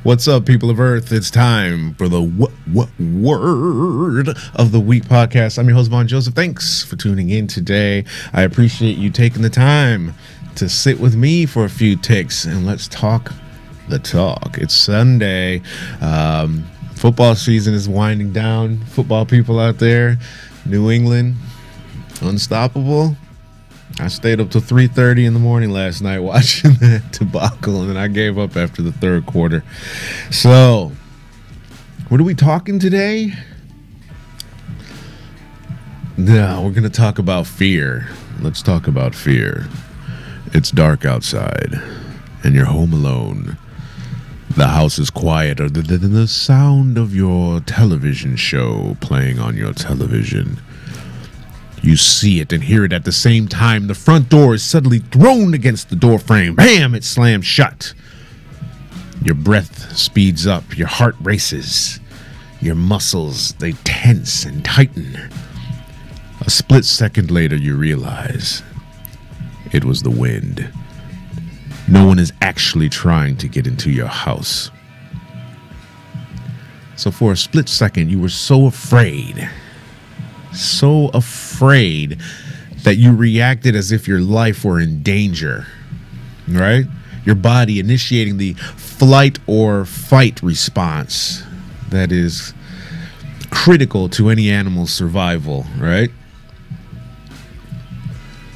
What's up, people of Earth? It's time for the Word of the Week podcast. I'm your host, Vaughn Joseph. Thanks for tuning in today. I appreciate you taking the time to sit with me for a few ticks and let's talk the talk. It's Sunday. Football season is winding down. Football people out there, New England, unstoppable. I stayed up till 3:30 in the morning last night watching that debacle, and then I gave up after the third quarter. So, what are we talking today? No, we're going to talk about fear. Let's talk about fear. It's dark outside, and you're home alone. The house is quiet other than the sound of your television show playing on your television. You see it and hear it at the same time. The front door is suddenly thrown against the door frame. Bam! It slams shut. Your breath speeds up. Your heart races. Your muscles, they tense and tighten. A split second later, you realize it was the wind. No one is actually trying to get into your house. So for a split second, you were so afraid that you reacted as if your life were in danger, right? Your body initiating the flight or fight response that is critical to any animal's survival, right?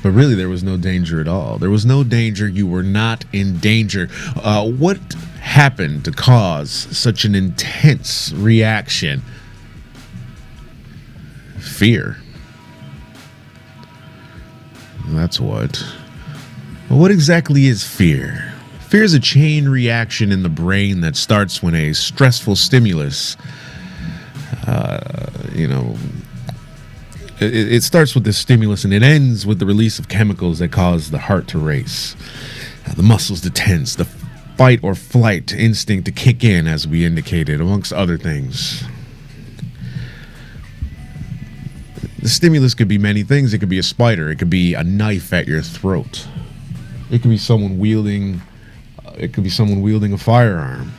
But really, there was no danger at all. There was no danger. You were not in danger. What happened to cause such an intense reaction? Fear. That's what. Well, what exactly is fear? Fear is a chain reaction in the brain that starts when a stressful stimulus, it starts with the stimulus and it ends with the release of chemicals that cause the heart to race, the muscles to tense, the fight or flight instinct to kick in, as we indicated, amongst other things. The stimulus could be many things. It could be a spider. It could be a knife at your throat. It could be someone wielding. It could be someone wielding a firearm.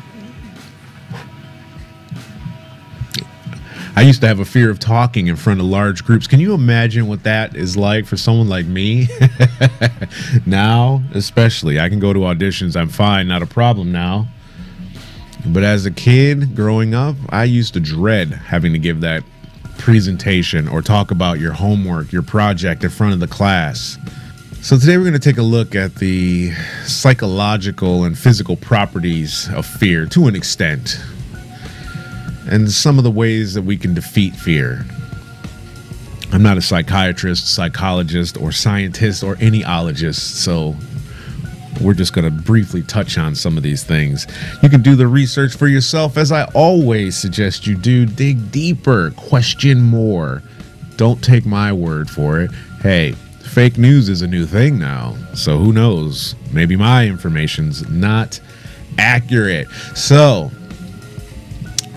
I used to have a fear of talking in front of large groups. Can you imagine what that is like for someone like me? Now, especially, I can go to auditions. I'm fine, not a problem now. But as a kid growing up, I used to dread having to give that presentation or talk about your homework, your project in front of the class. So today we're going to take a look at the psychological and physical properties of fear to an extent, and some of the ways that we can defeat fear. I'm not a psychiatrist, psychologist, or scientist, or any ologist, so we're just going to briefly touch on some of these things. You can do the research for yourself, as I always suggest you do. Dig deeper, question more. Don't take my word for it. Hey, fake news is a new thing now, so who knows? Maybe my information's not accurate. So,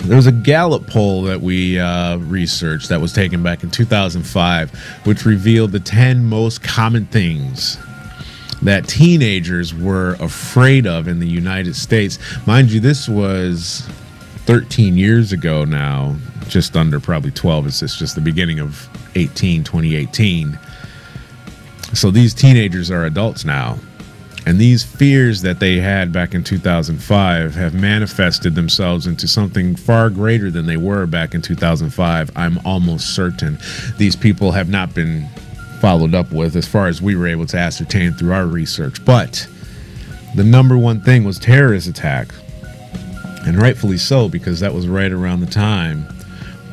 there was a Gallup poll that we researched that was taken back in 2005, which revealed the 10 most common things that teenagers were afraid of in the United States. Mind you, this was 13 years ago now, just under probably 12. It's just the beginning of 2018. So these teenagers are adults now. And these fears that they had back in 2005 have manifested themselves into something far greater than they were back in 2005. I'm almost certain these people have not been followed up with as far as we were able to ascertain through our research. But the number one thing was terrorist attack. And rightfully so, because that was right around the time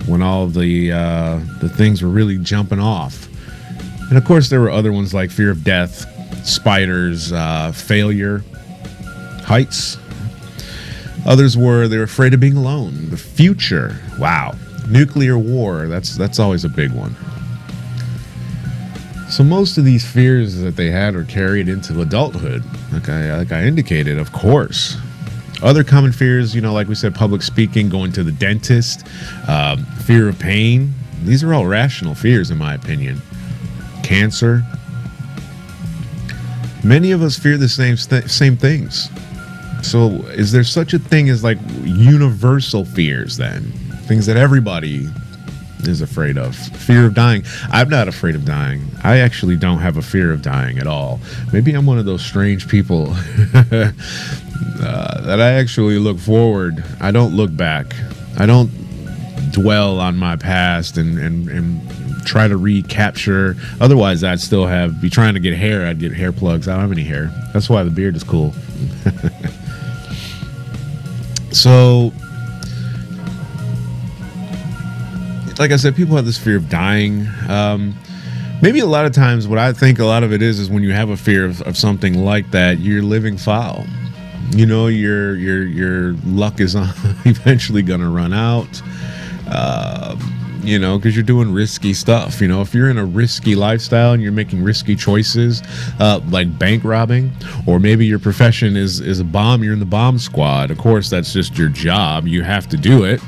when all of the things were really jumping off. And of course, there were other ones like fear of death, spiders, failure, heights. Others were they were afraid of being alone, the future. Wow. Nuclear war, that's always a big one. So most of these fears that they had are carried into adulthood, like I indicated, of course. Other common fears, like we said, public speaking, going to the dentist, fear of pain. These are all rational fears, in my opinion. Cancer. Many of us fear the same things. So is there such a thing as like universal fears then? Things that everybody is afraid of. Fear of dying. I'm not afraid of dying. I actually don't have a fear of dying at all. Maybe I'm one of those strange people that I actually look forward. I don't look back. I don't dwell on my past and try to recapture. Otherwise, I'd still be trying to get hair. I'd get hair plugs. I don't have any hair. That's why the beard is cool. So, like I said, people have this fear of dying. Maybe a lot of times what I think a lot of it is when you have a fear of something like that, you're living foul. You know, your luck is eventually going to run out. You know, because you're doing risky stuff. You know, if you're in a risky lifestyle and you're making risky choices, like bank robbing, or maybe your profession is a bomb, you're in the bomb squad. Of course, that's just your job. You have to do it.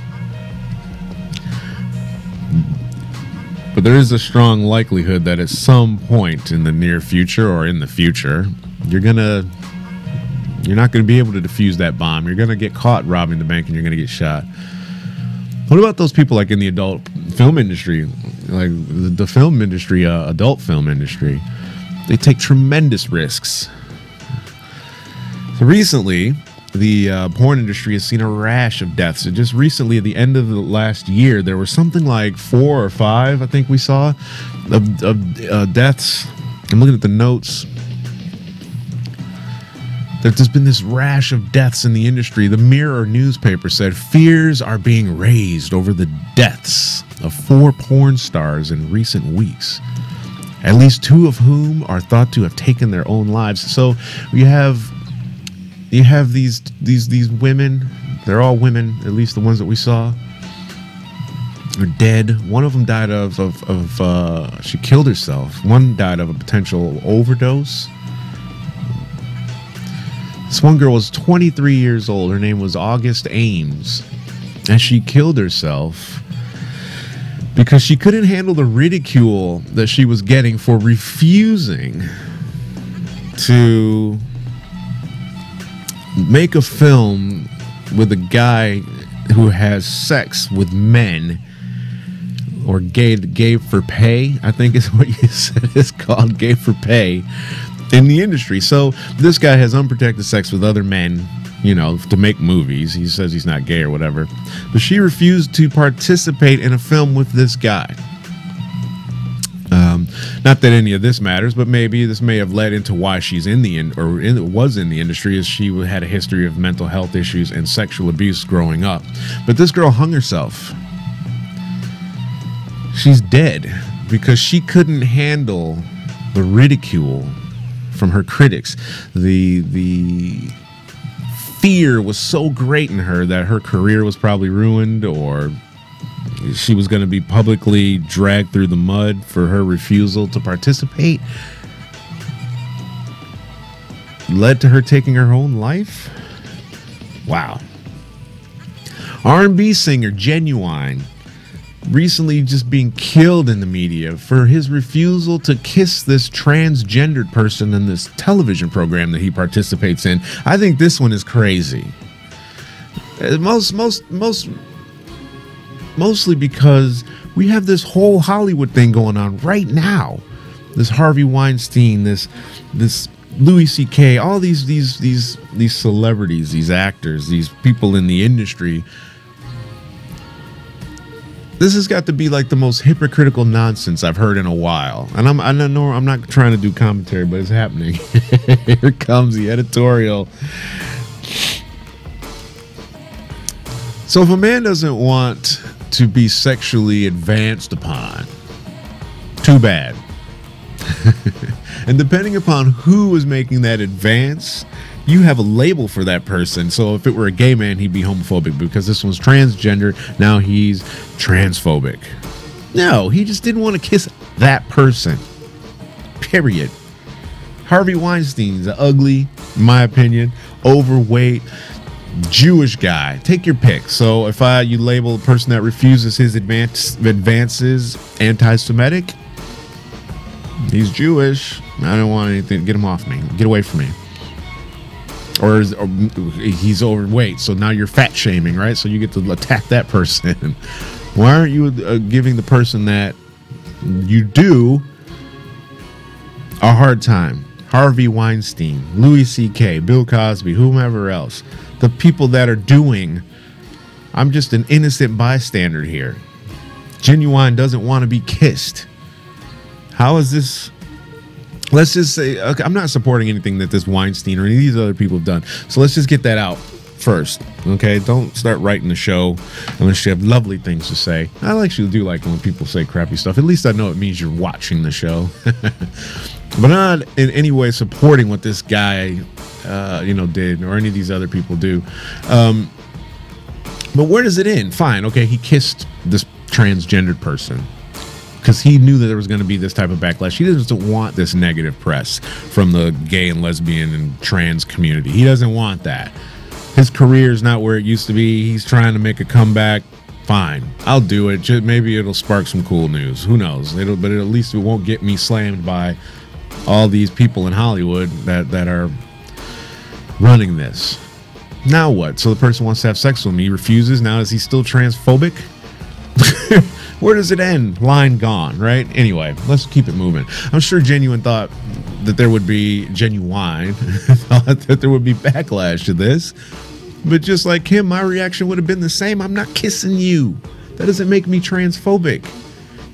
But there is a strong likelihood that at some point in the near future or in the future, you're not going to be able to defuse that bomb. You're going to get caught robbing the bank and you're going to get shot. What about those people like in the adult film industry, like the film industry, adult film industry? They take tremendous risks. So recently, the porn industry has seen a rash of deaths. And just recently, at the end of the last year, there was something like 4 or 5, I think we saw, of deaths. I'm looking at the notes. There's been this rash of deaths in the industry. The Mirror newspaper said fears are being raised over the deaths of 4 porn stars in recent weeks, at least 2 of whom are thought to have taken their own lives. So you have these women. They're all women, at least the ones that we saw, are dead. One of them died she killed herself. One died of a potential overdose. This one girl was 23 years old. Her name was August Ames. And she killed herself because she couldn't handle the ridicule that she was getting for refusing to make a film with a guy who has sex with men, or gay for pay, I think is what you said it's called, gay for pay, in the industry. So this guy has unprotected sex with other men, you know, to make movies. He says he's not gay or whatever, but she refused to participate in a film with this guy. Not that any of this matters, but maybe this may have led into why she's was in the industry, as she had a history of mental health issues and sexual abuse growing up. But this girl hung herself. She's dead because she couldn't handle the ridicule from her critics. The fear was so great in her that her career was probably ruined, or she was going to be publicly dragged through the mud for her refusal to participate. Led to her taking her own life. Wow. R&B singer Genuine recently just being killed in the media for his refusal to kiss this transgendered person in this television program that he participates in. I think this one is crazy. Mostly because we have this whole Hollywood thing going on right now. This Harvey Weinstein, this Louis C.K., all these celebrities, these actors, these people in the industry. This has got to be like the most hypocritical nonsense I've heard in a while. And I'm not trying to do commentary, but it's happening. Here comes the editorial. So if a man doesn't want to be sexually advanced upon, too bad. And depending upon who is making that advance, you have a label for that person. So if it were a gay man, he'd be homophobic, because this one's transgender. Now he's transphobic. No, he just didn't want to kiss that person. Period. Harvey Weinstein's ugly, in my opinion, overweight Jewish guy. Take your pick. So if you label a person that refuses his advances anti-Semitic, he's Jewish. I don't want anything. Get him off me. Get away from me. or he's overweight, so now you're fat shaming, right? So you get to attack that person. Why aren't you giving the person that you do a hard time? Harvey Weinstein, Louis C.K., Bill Cosby, whomever else. The people that are doing, I'm just an innocent bystander here. Genuine doesn't want to be kissed. How is this? Let's just say, okay, I'm not supporting anything that this Weinstein or any of these other people have done. So let's just get that out first, okay? Don't start writing the show unless you have lovely things to say. I actually do like when people say crappy stuff. At least I know it means you're watching the show. But not in any way supporting what this guy, did, or any of these other people do. But where does it end? Fine, okay, he kissed this transgendered person because he knew that there was going to be this type of backlash. He doesn't want this negative press from the gay and lesbian and trans community. He doesn't want that. His career is not where it used to be. He's trying to make a comeback. Fine, I'll do it. Maybe it'll spark some cool news. Who knows? But at least it won't get me slammed by all these people in Hollywood that are running this. Now what? So the person wants to have sex with me. He refuses. Now is he still transphobic? Where does it end? Line gone, right? Anyway, let's keep it moving. I'm sure Genuine thought that there would be thought that there would be backlash to this. But just like him, my reaction would have been the same. I'm not kissing you. That doesn't make me transphobic.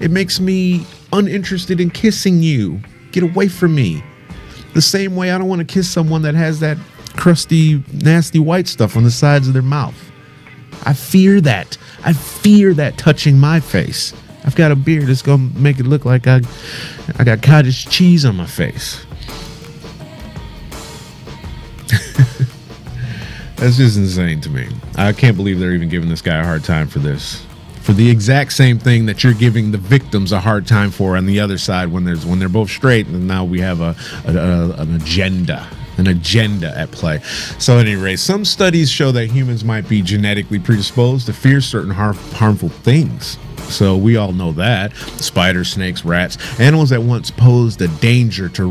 It makes me uninterested in kissing you. Get away from me. The same way I don't want to kiss someone that has that crusty, nasty white stuff on the sides of their mouth. I fear that. I fear that touching my face. I've got a beard that's going to make it look like I got cottage cheese on my face. That's just insane to me. I can't believe they're even giving this guy a hard time for this. For the exact same thing that you're giving the victims a hard time for on the other side when they're both straight, and now we have an agenda at play. So anyway, some studies show that humans might be genetically predisposed to fear certain harmful things. So we all know that. Spiders, snakes, rats, animals that once posed a danger to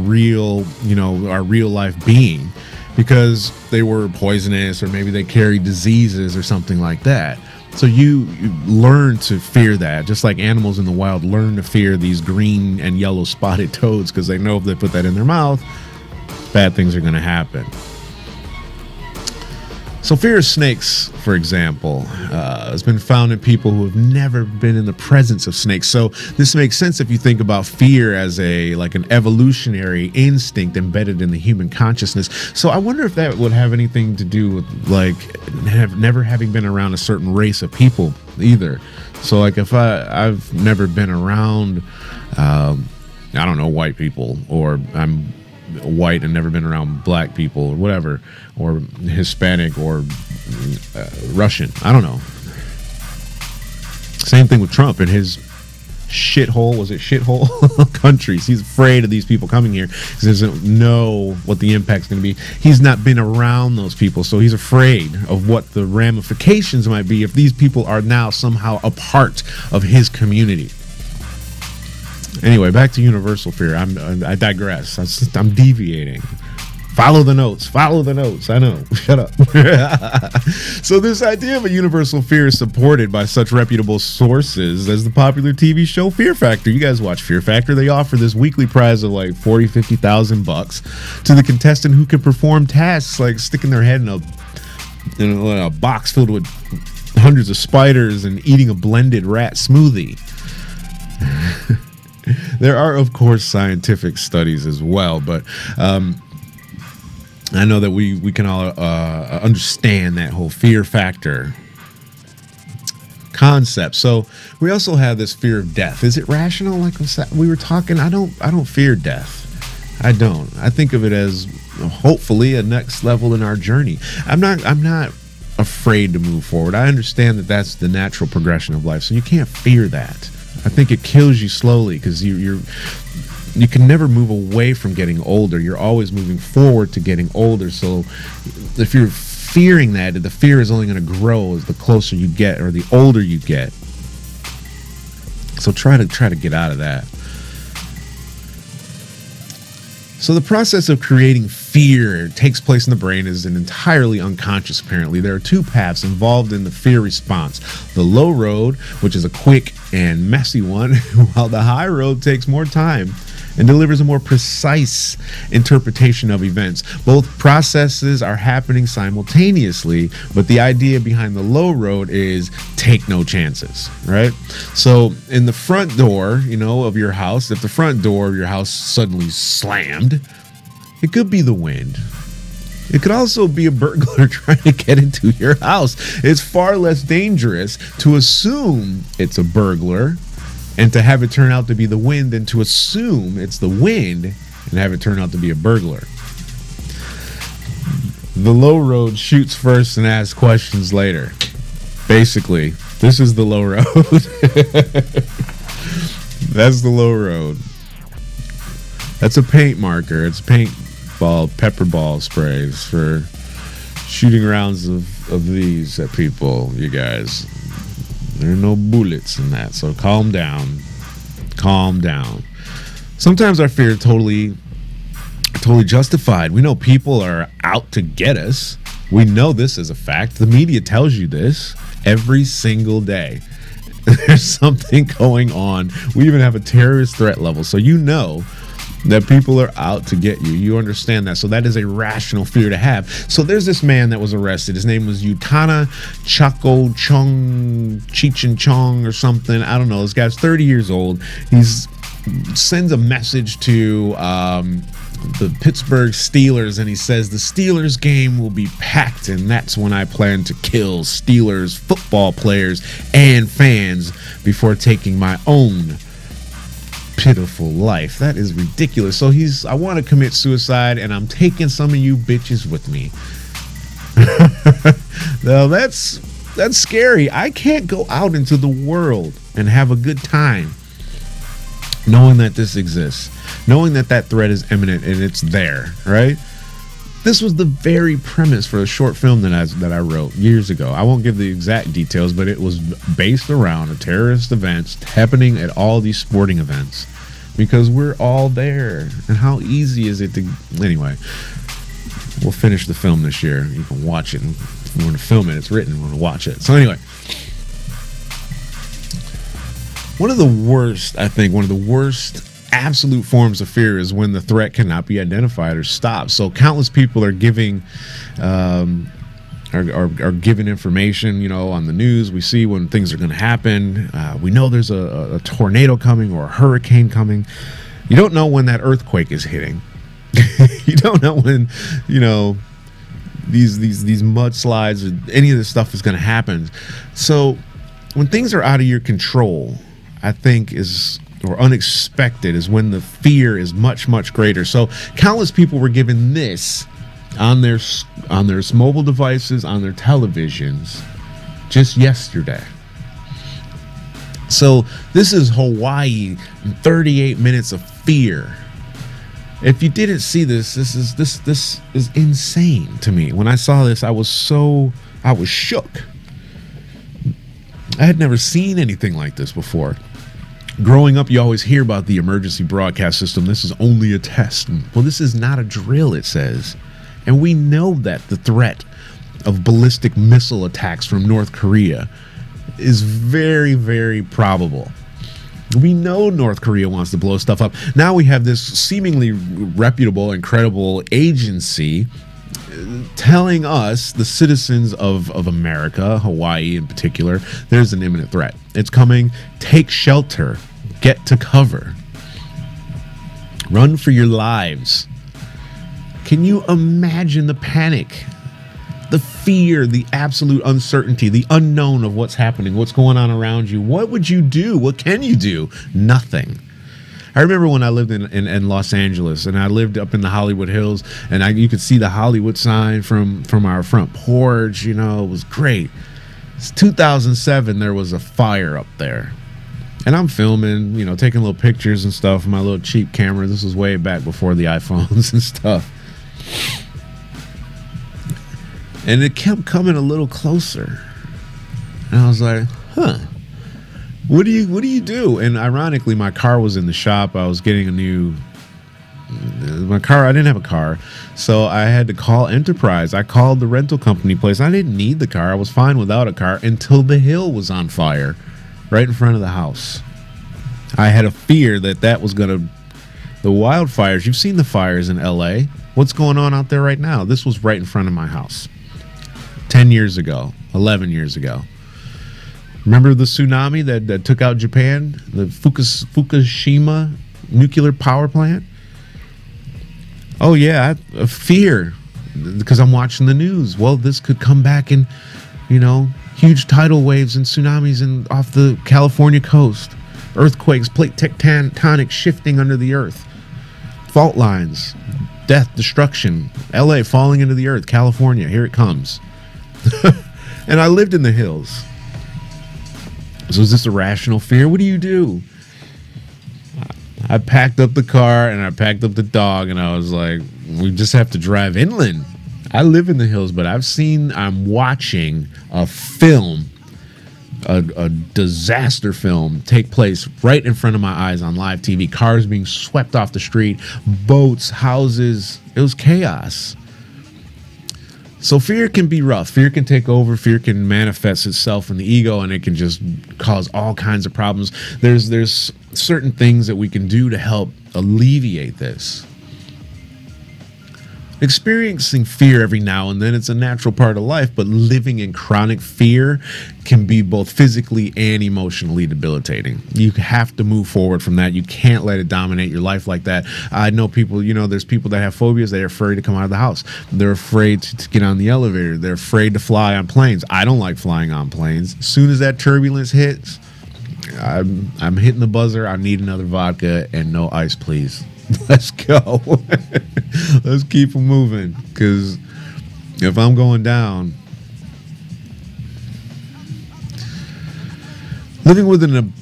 our real life being because they were poisonous or maybe they carried diseases or something like that. So you learn to fear that, just like animals in the wild learn to fear these green and yellow spotted toads because they know if they put that in their mouth, bad things are going to happen. So fear of snakes, for example, has been found in people who have never been in the presence of snakes. So this makes sense if you think about fear as an evolutionary instinct embedded in the human consciousness. So I wonder if that would have anything to do with never having been around a certain race of people either. So if I've never been around, I don't know, white people, or I'm white and never been around black people or whatever, or Hispanic or Russian. I don't know. Same thing with Trump and his shithole countries. He's afraid of these people coming here because he doesn't know what the impact's going to be. He's not been around those people, so he's afraid of what the ramifications might be if these people are now somehow a part of his community. Anyway, back to universal fear. I digress. I'm deviating. Follow the notes. I know. Shut up. So this idea of a universal fear is supported by such reputable sources as the popular TV show Fear Factor. You guys watch Fear Factor. They offer this weekly prize of like $40,000-$50,000 to the contestant who can perform tasks like sticking their head in a box filled with hundreds of spiders and eating a blended rat smoothie. There are, of course, scientific studies as well, but I know that we can all understand that whole fear factor concept. So we also have this fear of death. Is it rational? Like we were talking, I don't fear death. I don't. I think of it as hopefully a next level in our journey. I'm not afraid to move forward. I understand that that's the natural progression of life. So you can't fear that. I think it kills you slowly because you can never move away from getting older. You're always moving forward to getting older. So if you're fearing that, the fear is only going to grow as the closer you get or the older you get. So try to get out of that. So the process of creating fear takes place in the brain is an entirely unconscious, apparently. There are two paths involved in the fear response. The low road, which is a quick and messy one, while the high road takes more time and delivers a more precise interpretation of events. Both processes are happening simultaneously, but the idea behind the low road is take no chances, right? So in the front door, of your house, if the front door of your house suddenly slammed, it could be the wind. It could also be a burglar trying to get into your house. It's far less dangerous to assume it's a burglar and to have it turn out to be the wind than to assume it's the wind and have it turn out to be a burglar. The low road shoots first and asks questions later. Basically, this is the low road. That's the low road. That's a paint marker. It's pepper ball sprays for shooting rounds of these at people, you guys. There are no bullets in that, so calm down. Calm down. Sometimes our fear is totally justified. We know people are out to get us. We know this is a fact. The media tells you this every single day. There's something going on. We even have a terrorist threat level, so you know that people are out to get you. You understand that. So that is a rational fear to have. So there's this man that was arrested. His name was Utana Chaco Chung Cheech Chong or something. I don't know. This guy's 30 years old. He's sends a message to the Pittsburgh Steelers, and he says the Steelers game will be packed, and that's when I plan to kill Steelers football players and fans before taking my own pitiful life. That is ridiculous. So I want to commit suicide, and I'm taking some of you bitches with me. Now that's scary. I can't go out into the world and have a good time knowing that this exists, knowing that threat is imminent and it's there, right? This was the very premise for a short film that I wrote years ago. I won't give the exact details, but it was based around a terrorist event happening at all these sporting events because we're all there. And how easy is it to... Anyway, we'll finish the film this year. You can watch it. If you want to film it, it's written. You want to watch it. So anyway, one of the worst absolute forms of fear is when the threat cannot be identified or stopped. So countless people are giving are given information, on the news. We see when things are going to happen. We know there's a tornado coming or a hurricane coming. You don't know when that earthquake is hitting. You don't know when, these mudslides or any of this stuff is going to happen. So when things are out of your control, I think or unexpected is when the fear is much, much greater. So countless people were given this on their mobile devices, on their televisions just yesterday. So this is Hawaii, 38 minutes of fear. If you didn't see this is insane to me. When I saw this, I was shook. I had never seen anything like this before. Growing up, you always hear about the emergency broadcast system. This is only a test. Well, this is not a drill, it says. And we know that the threat of ballistic missile attacks from North Korea is very, very probable. We know North Korea wants to blow stuff up. Now we have this seemingly reputable and credible agency telling us, the citizens of America, Hawaii in particular, there's an imminent threat. It's coming. Take shelter. Get to cover. Run for your lives. Can you imagine the panic, the fear, the absolute uncertainty, the unknown of what's happening, what's going on around you? What would you do? What can you do? Nothing. I remember when I lived in Los Angeles, and I lived up in the Hollywood Hills, and you could see the Hollywood sign from our front porch. It was great. It's 2007. There was a fire up there, and I'm filming, taking little pictures and stuff with my little cheap camera. This was way back before the iPhones and stuff. And it kept coming a little closer, and I was like, huh. What do you do? And ironically, my car was in the shop. I was getting a new My car, I didn't have a car, so I had to call Enterprise. I called the rental company place. I didn't need the car. I was fine without a car until the hill was on fire right in front of the house. I had a fear that was going to, the wildfires, you've seen the fires in LA. What's going on out there right now? This was right in front of my house 10 years ago, 11 years ago. Remember the tsunami that took out Japan? The Fukushima nuclear power plant? Oh, yeah, a fear because I'm watching the news. Well, this could come back and, huge tidal waves and tsunamis off the California coast. Earthquakes, plate tectonic shifting under the earth. Fault lines, death, destruction. LA falling into the earth. California, here it comes. And I lived in the hills. So is this a rational fear? What do? I packed up the car and I packed up the dog and I was like, we just have to drive inland. I live in the hills, but I'm watching a film, a disaster film take place right in front of my eyes on live TV. Cars being swept off the street, boats, houses. It was chaos. So fear can be rough. Fear can take over. Fear can manifest itself in the ego, and it can just cause all kinds of problems. There's certain things that we can do to help alleviate this. Experiencing fear every now and then, it's a natural part of life, but living in chronic fear can be both physically and emotionally debilitating. You have to move forward from that. You can't let it dominate your life like that. I know people, there's people that have phobias. They're afraid to come out of the house. They're afraid to get on the elevator. They're afraid to fly on planes. I don't like flying on planes. As soon as that turbulence hits, I'm hitting the buzzer. I need another vodka and no ice, please. Let's go. Let's keep them moving, because if I'm going down, living with an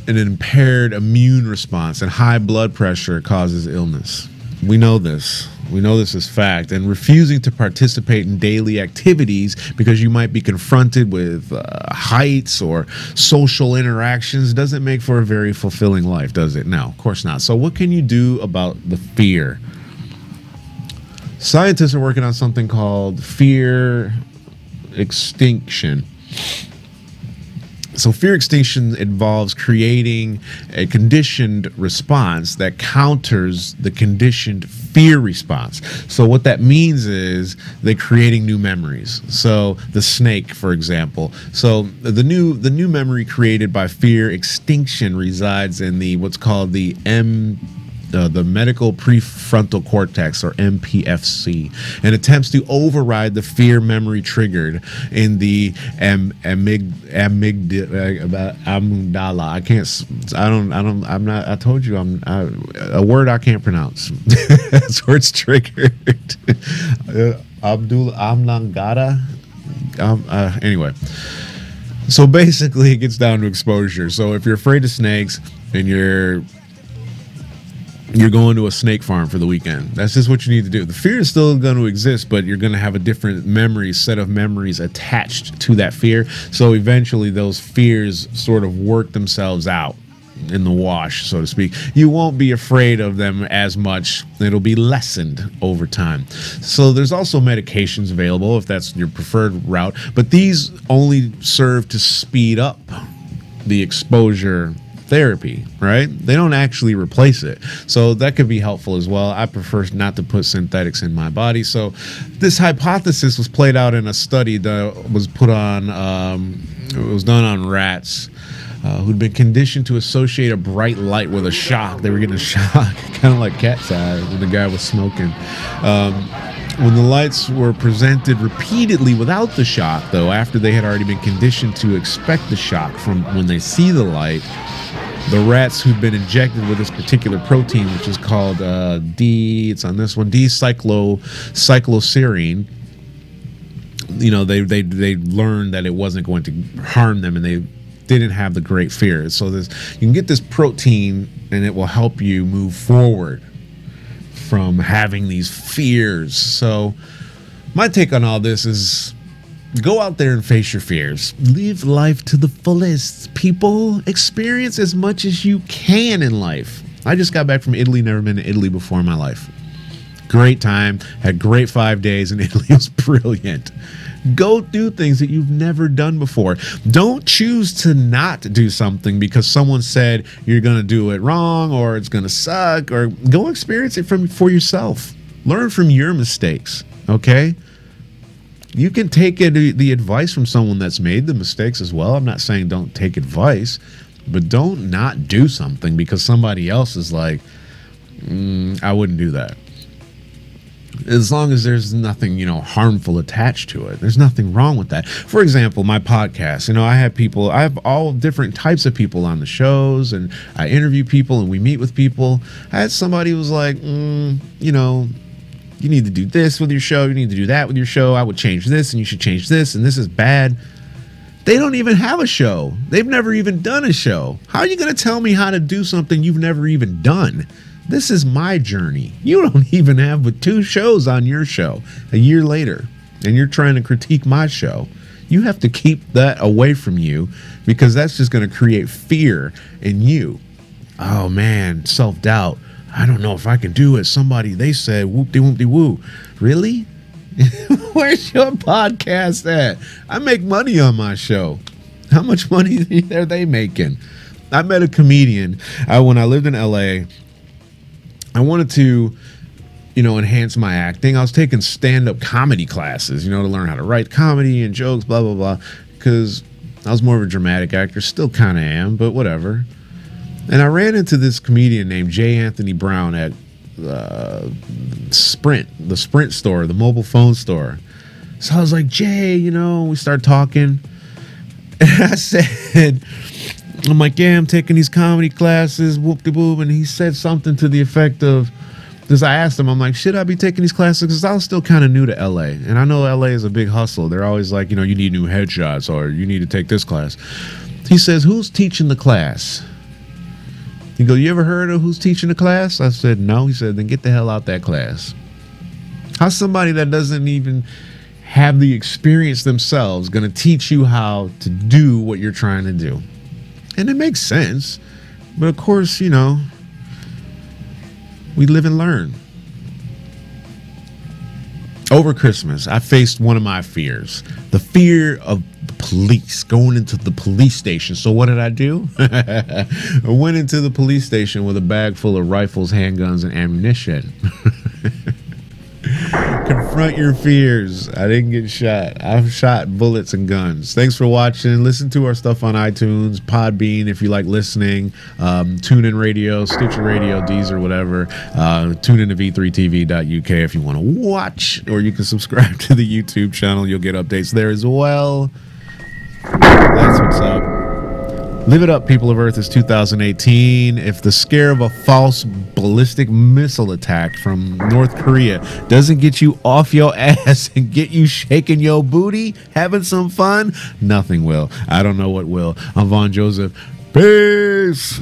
impaired immune response and high blood pressure causes illness. We know this. We know this is fact. And refusing to participate in daily activities because you might be confronted with heights or social interactions doesn't make for a very fulfilling life, does it? No, of course not. So what can you do about the fear? Scientists are working on something called fear extinction. So fear extinction involves creating a conditioned response that counters the conditioned fear response. So what that means is they're creating new memories. So the snake, for example. So the new memory created by fear extinction resides in what's called the medical prefrontal cortex, or MPFC, and attempts to override the fear memory triggered in the amygdala. I told you a word I can't pronounce. That's where it's triggered. Anyway. So basically it gets down to exposure. So if you're afraid of snakes and you're going to a snake farm for the weekend, that's just what you need to do. The fear is still going to exist, but you're going to have a different set of memories attached to that fear. So eventually those fears sort of work themselves out in the wash, so to speak. You won't be afraid of them as much. It'll be lessened over time. So there's also medications available if that's your preferred route, but these only serve to speed up the exposure therapy, right? They don't actually replace it. So that could be helpful as well. I prefer not to put synthetics in my body. So this hypothesis was played out in a study that was put on, it was done on rats who'd been conditioned to associate a bright light with a shock. They were getting a shock, kind of like cat's eye when the guy was smoking. When the lights were presented repeatedly without the shock, though, after they had already been conditioned to expect the shock from when they see the light, the rats who'd been injected with this particular protein, which is called it's on this one, D-cycloserine, they learned that it wasn't going to harm them, and they didn't have the great fear. So you can get this protein, and it will help you move forward from having these fears. So my take on all this is go out there and face your fears. Live life to the fullest. People, experience as much as you can in life. I just got back from Italy. Never been to Italy before in my life. Great time. Had great 5 days in Italy. It was brilliant. Go do things that you've never done before. Don't choose to not do something because someone said you're going to do it wrong or it's going to suck, or go experience it for yourself. Learn from your mistakes, okay? You can take the advice from someone that's made the mistakes as well. I'm not saying don't take advice, but don't not do something because somebody else is like, I wouldn't do that. As long as there's nothing, harmful attached to it. There's nothing wrong with that. For example, my podcast, I have all different types of people on the shows, and I interview people and we meet with people. I had somebody who was like, you need to do this with your show. You need to do that with your show. I would change this and you should change this. And this is bad. They don't even have a show. They've never even done a show. How are you going to tell me how to do something you've never even done? This is my journey. You don't even have but 2 shows on your show a year later, and you're trying to critique my show. You have to keep that away from you because that's just going to create fear in you. Oh, man, self-doubt. I don't know if I can do it. They said whoop-de-whoop-de-woo. Really? Where's your podcast at? I make money on my show. How much money are they making? I met a comedian when I lived in LA. I wanted to, enhance my acting. I was taking stand-up comedy classes, to learn how to write comedy and jokes, blah, blah, blah, because I was more of a dramatic actor. Still kind of am, but whatever. And I ran into this comedian named J. Anthony Brown at Sprint, the Sprint store, the mobile phone store. So I was like, Jay, we started talking. And I said, I'm like, yeah, I'm taking these comedy classes, whoop-de-whoop. And he said something to the effect of, because I asked him, I'm like, should I be taking these classes? Because I was still kind of new to LA. And I know LA is a big hustle. They're always like, you need new headshots or you need to take this class. He says, who's teaching the class? He goes, you ever heard of who's teaching the class? I said, no. He said, then get the hell out that class. How's somebody that doesn't even have the experience themselves going to teach you how to do what you're trying to do? And it makes sense. But of course, we live and learn. Over Christmas, I faced one of my fears. The fear of police, going into the police station. So what did I do? I went into the police station with a bag full of rifles, handguns, and ammunition. Confront your fears. I didn't get shot. I've shot bullets and guns. Thanks for watching. Listen to our stuff on iTunes, Podbean if you like listening, TuneIn Radio, Stitcher Radio, Deezer, whatever. Tune in to v3tv.uk if you want to watch, or you can subscribe to the YouTube channel. You'll get updates there as well. That's what's up. Live it up, people of Earth. It's 2018. If the scare of a false ballistic missile attack from North Korea doesn't get you off your ass and get you shaking your booty, having some fun, nothing will. I don't know what will. I'm Vaughn Joseph. Peace.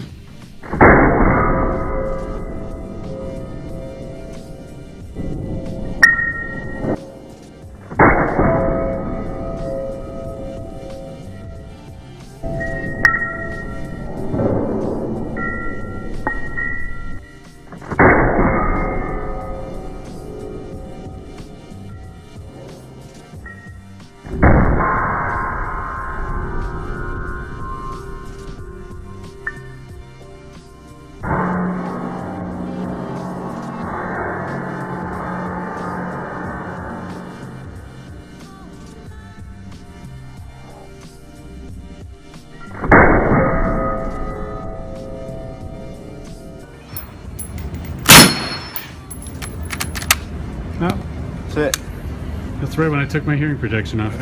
No, that's it. That's right when I took my hearing protection off.